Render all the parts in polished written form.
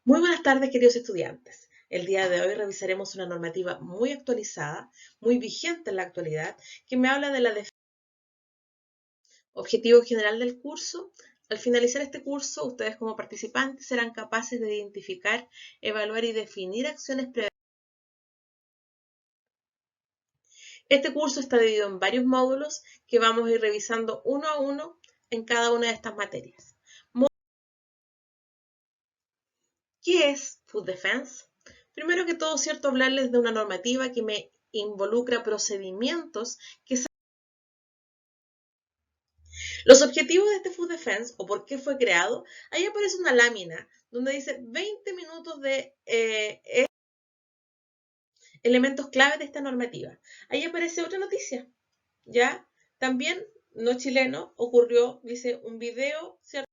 Muy buenas tardes, queridos estudiantes. El día de hoy revisaremos una normativa muy actualizada, muy vigente en la actualidad, que me habla de la objetivo general del curso. Al finalizar este curso, ustedes como participantes serán capaces de identificar, evaluar y definir acciones preventivas. Este curso está dividido en varios módulos que vamos a ir revisando uno a uno en cada una de estas materias. ¿Qué es Food Defense? Primero que todo, cierto, hablarles de una normativa que me involucra procedimientos que se... Los objetivos de este Food Defense, o por qué fue creado, ahí aparece una lámina donde dice 20 minutos de elementos clave de esta normativa. Ahí aparece otra noticia, ¿ya? También, no chileno, ocurrió, dice, un video, ¿cierto?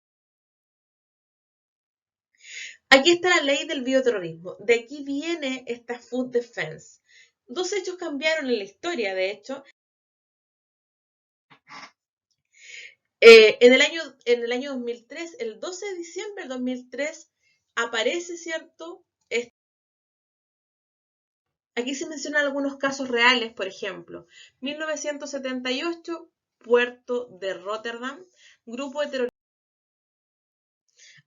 Aquí está la ley del bioterrorismo. De aquí viene esta Food Defense. Dos hechos cambiaron en la historia, de hecho. En el año 2003, el 12 de diciembre del 2003, aparece, ¿cierto? Aquí se mencionan algunos casos reales, por ejemplo, 1978, puerto de Rotterdam, grupo de terroristas,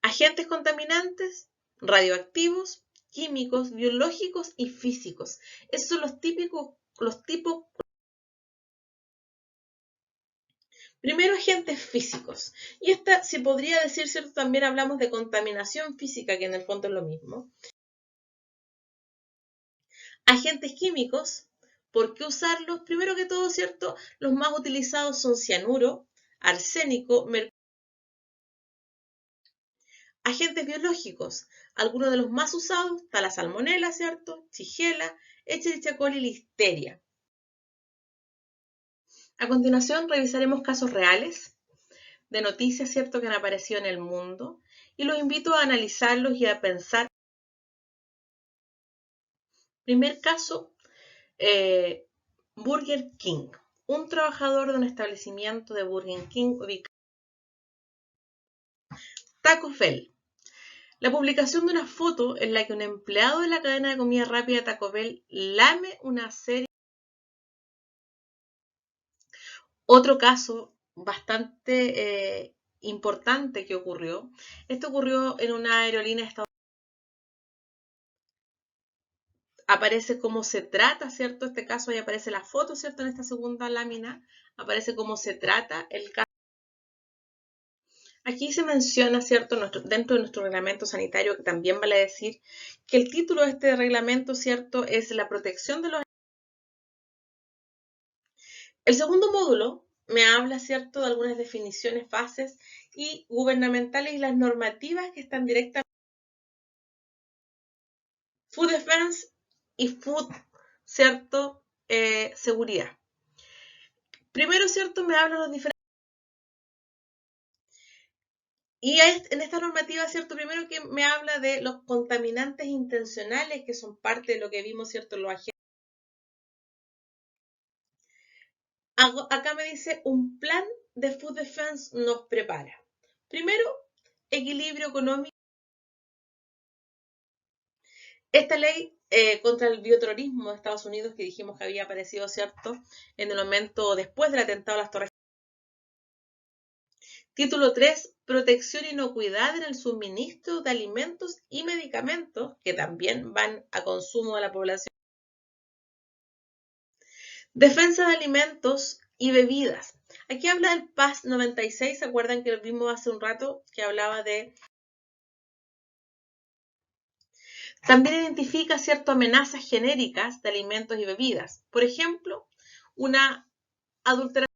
agentes contaminantes, radioactivos, químicos, biológicos y físicos. Esos son los tipos. Primero, agentes físicos. Y esta, se podría decir, ¿cierto? También hablamos de contaminación física, que en el fondo es lo mismo. Agentes químicos, ¿por qué usarlos? Primero que todo, ¿cierto? Los más utilizados son cianuro, arsénico, mercurio. Agentes biológicos, algunos de los más usados, está la salmonela, ¿cierto? Shigella, Escherichia coli y listeria. A continuación, revisaremos casos reales de noticias, ¿cierto?, que han aparecido en el mundo, y los invito a analizarlos y a pensar. Primer caso, Burger King. Un trabajador de un establecimiento de Burger King ubicado en Taco Bell. La publicación de una foto en la que un empleado de la cadena de comida rápida Taco Bell lame una serie. Otro caso bastante importante que ocurrió. Esto ocurrió en una aerolínea estadounidense. Aparece cómo se trata, ¿cierto? Este caso, ahí aparece la foto, ¿cierto? En esta segunda lámina aparece cómo se trata el caso. Aquí se menciona, ¿cierto? Dentro de nuestro reglamento sanitario, que también vale decir que el título de este reglamento, ¿cierto?, es la protección de los... El segundo módulo me habla, ¿cierto?, de algunas definiciones, fases y gubernamentales y las normativas que están directamente. Food Defense y Food, ¿cierto?, seguridad. Primero, ¿cierto?, me hablan los diferentes... Y en esta normativa, ¿cierto?, primero que me habla de los contaminantes intencionales, que son parte de lo que vimos, ¿cierto?, en los agentes. Acá me dice, un plan de Food Defense nos prepara. Primero, equilibrio económico. Esta ley contra el bioterrorismo de Estados Unidos, que dijimos que había aparecido, ¿cierto?, en el momento después del atentado a las Torres. Título 3, protección y inocuidad en el suministro de alimentos y medicamentos que también van a consumo de la población. Defensa de alimentos y bebidas. Aquí habla del PAS 96, ¿se acuerdan que lo vimos hace un rato que hablaba de... También identifica ciertas amenazas genéricas de alimentos y bebidas. Por ejemplo, una adulteración.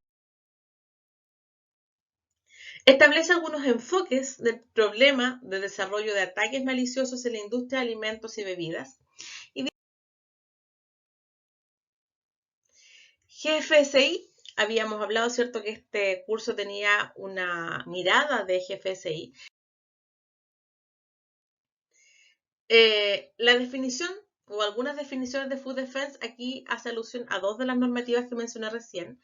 Establece algunos enfoques del problema de desarrollo de ataques maliciosos en la industria de alimentos y bebidas. Y GFSI, habíamos hablado, ¿cierto?, que este curso tenía una mirada de GFSI. La definición o algunas definiciones de Food Defense aquí hace alusión a dos de las normativas que mencioné recién.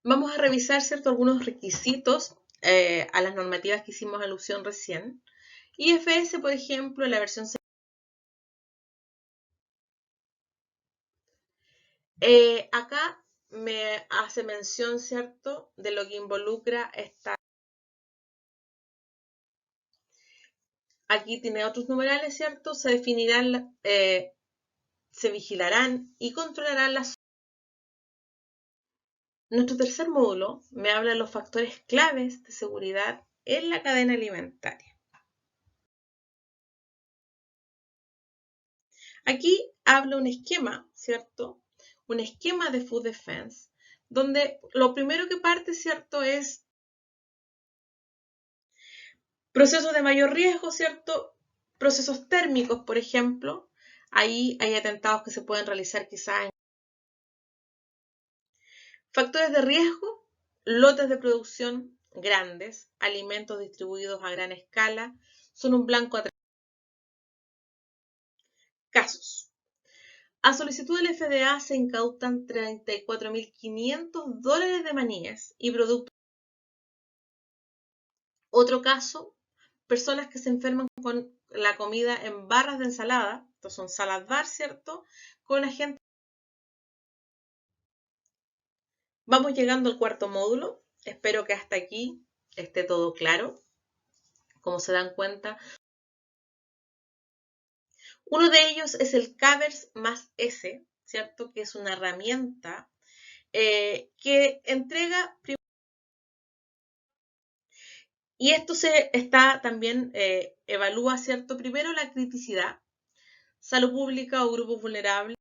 Vamos a revisar, ¿cierto?, algunos requisitos a las normativas que hicimos alusión recién. IFS, por ejemplo, la versión acá me hace mención, ¿cierto?, de lo que involucra esta. Aquí tiene otros numerales, ¿cierto? Se definirán, se vigilarán y controlarán las. Nuestro tercer módulo me habla de los factores claves de seguridad en la cadena alimentaria. Aquí habla un esquema, ¿cierto? Un esquema de Food Defense, donde lo primero que parte, ¿cierto?, es procesos de mayor riesgo, ¿cierto? Procesos térmicos, por ejemplo. Ahí hay atentados que se pueden realizar quizás en. Factores de riesgo, lotes de producción grandes, alimentos distribuidos a gran escala, son un blanco a casos. A solicitud del FDA se incautan $34.500 de maníes y productos. Otro caso, personas que se enferman con la comida en barras de ensalada, estos son salad bar, ¿cierto? Con agentes. Vamos llegando al cuarto módulo. Espero que hasta aquí esté todo claro. Como se dan cuenta, uno de ellos es el CAVERS más S, ¿cierto? Que es una herramienta que entrega. Y esto se está también, evalúa, ¿cierto? Primero la criticidad, salud pública o grupos vulnerables.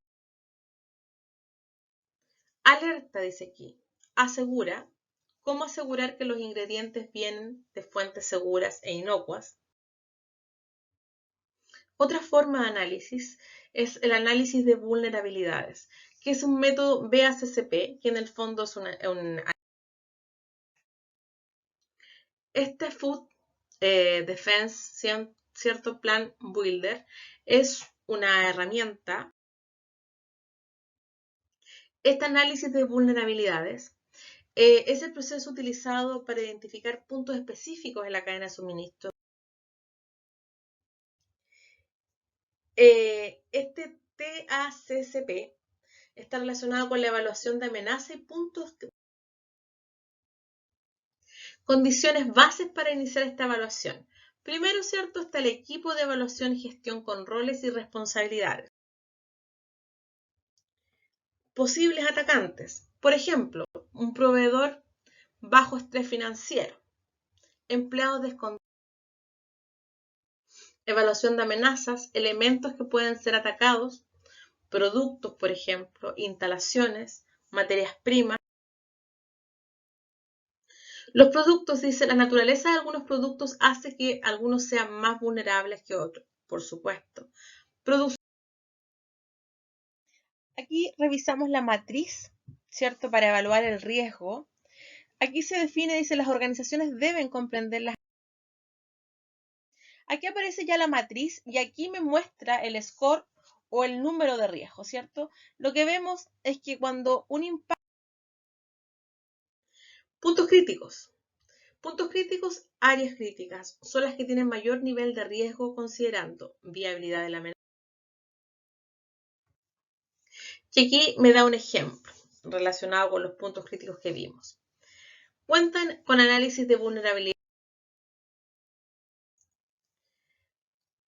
Alerta, dice aquí, asegura. ¿Cómo asegurar que los ingredientes vienen de fuentes seguras e inocuas? Otra forma de análisis es el análisis de vulnerabilidades, que es un método BACCP, que en el fondo es este Food Defense, cierto plan Builder, es una herramienta. Este análisis de vulnerabilidades es el proceso utilizado para identificar puntos específicos en la cadena de suministro. Este TACCP está relacionado con la evaluación de amenaza y puntos. Condiciones bases para iniciar esta evaluación. Primero, ¿cierto?, está el equipo de evaluación y gestión con roles y responsabilidades. Posibles atacantes. Por ejemplo, un proveedor bajo estrés financiero. Empleados descontrolados. Evaluación de amenazas, elementos que pueden ser atacados, productos, por ejemplo, instalaciones, materias primas. Los productos, dice, la naturaleza de algunos productos hace que algunos sean más vulnerables que otros, por supuesto. Aquí revisamos la matriz, ¿cierto?, para evaluar el riesgo. Aquí se define, dice, las organizaciones deben comprender las. Aquí aparece ya la matriz y aquí me muestra el score o el número de riesgo, ¿cierto? Lo que vemos es que cuando un impacto. Puntos críticos. Puntos críticos, áreas críticas, son las que tienen mayor nivel de riesgo considerando viabilidad de la amenaza. Y aquí me da un ejemplo relacionado con los puntos críticos que vimos. Cuentan con análisis de vulnerabilidad.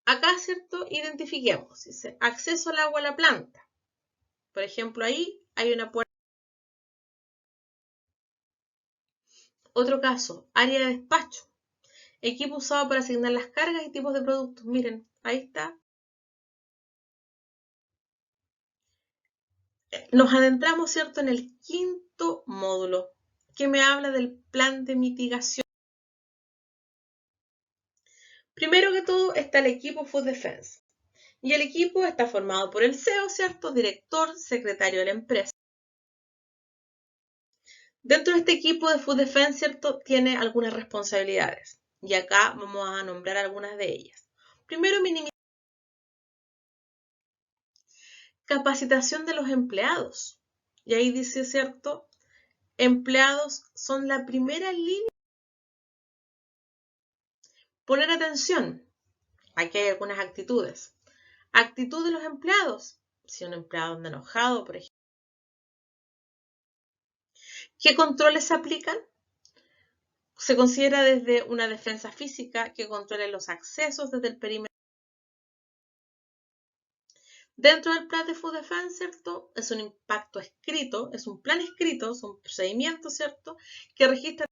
Acá, ¿cierto?, identifiquemos, dice, acceso al agua a la planta. Por ejemplo, ahí hay una puerta. Otro caso, área de despacho. Equipo usado para asignar las cargas y tipos de productos. Miren, ahí está. Nos adentramos, ¿cierto?, en el quinto módulo, que me habla del plan de mitigación. Primero que todo está el equipo Food Defense. Y el equipo está formado por el CEO, ¿cierto?, director, secretario de la empresa. Dentro de este equipo de Food Defense, ¿cierto?, tiene algunas responsabilidades. Y acá vamos a nombrar algunas de ellas. Primero, capacitación de los empleados. Y ahí dice, ¿cierto?, empleados son la primera línea. Poner atención. Aquí hay algunas actitudes. Actitud de los empleados. Si un empleado anda enojado, por ejemplo. ¿Qué controles se aplican? Se considera desde una defensa física que controle los accesos desde el perímetro. Dentro del plan de Food Defense, ¿cierto? Es un impacto escrito, es un plan escrito, es un procedimiento, ¿cierto? Que registra.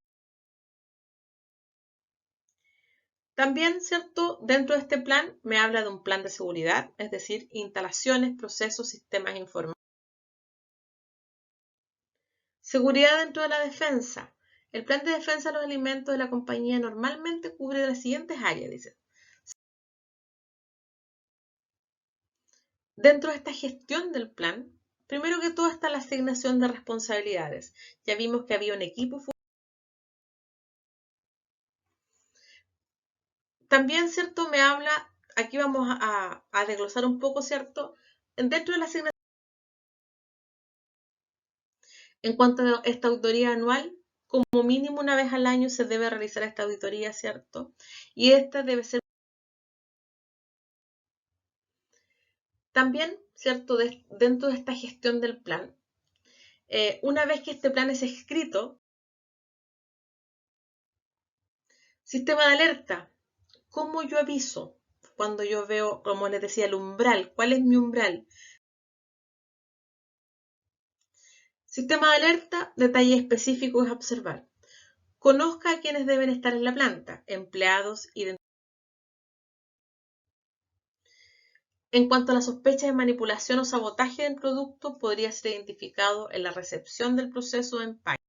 También, ¿cierto? Dentro de este plan me habla de un plan de seguridad, es decir, instalaciones, procesos, sistemas informáticos. Seguridad dentro de la defensa. El plan de defensa de los alimentos de la compañía normalmente cubre las siguientes áreas, dice. Dentro de esta gestión del plan, primero que todo está la asignación de responsabilidades. Ya vimos que había un equipo. También, ¿cierto? Me habla, aquí vamos a desglosar un poco, ¿cierto? Dentro de la asignación, en cuanto a esta auditoría anual, como mínimo una vez al año se debe realizar esta auditoría, ¿cierto? Y esta debe ser también, ¿cierto? Dentro de esta gestión del plan, una vez que este plan es escrito, sistema de alerta, ¿cómo yo aviso? Cuando yo veo, como les decía, el umbral, ¿cuál es mi umbral? Sistema de alerta, detalles específicos a observar. Conozca a quienes deben estar en la planta, empleados y en cuanto a la sospecha de manipulación o sabotaje del producto, podría ser identificado en la recepción del proceso de empaque.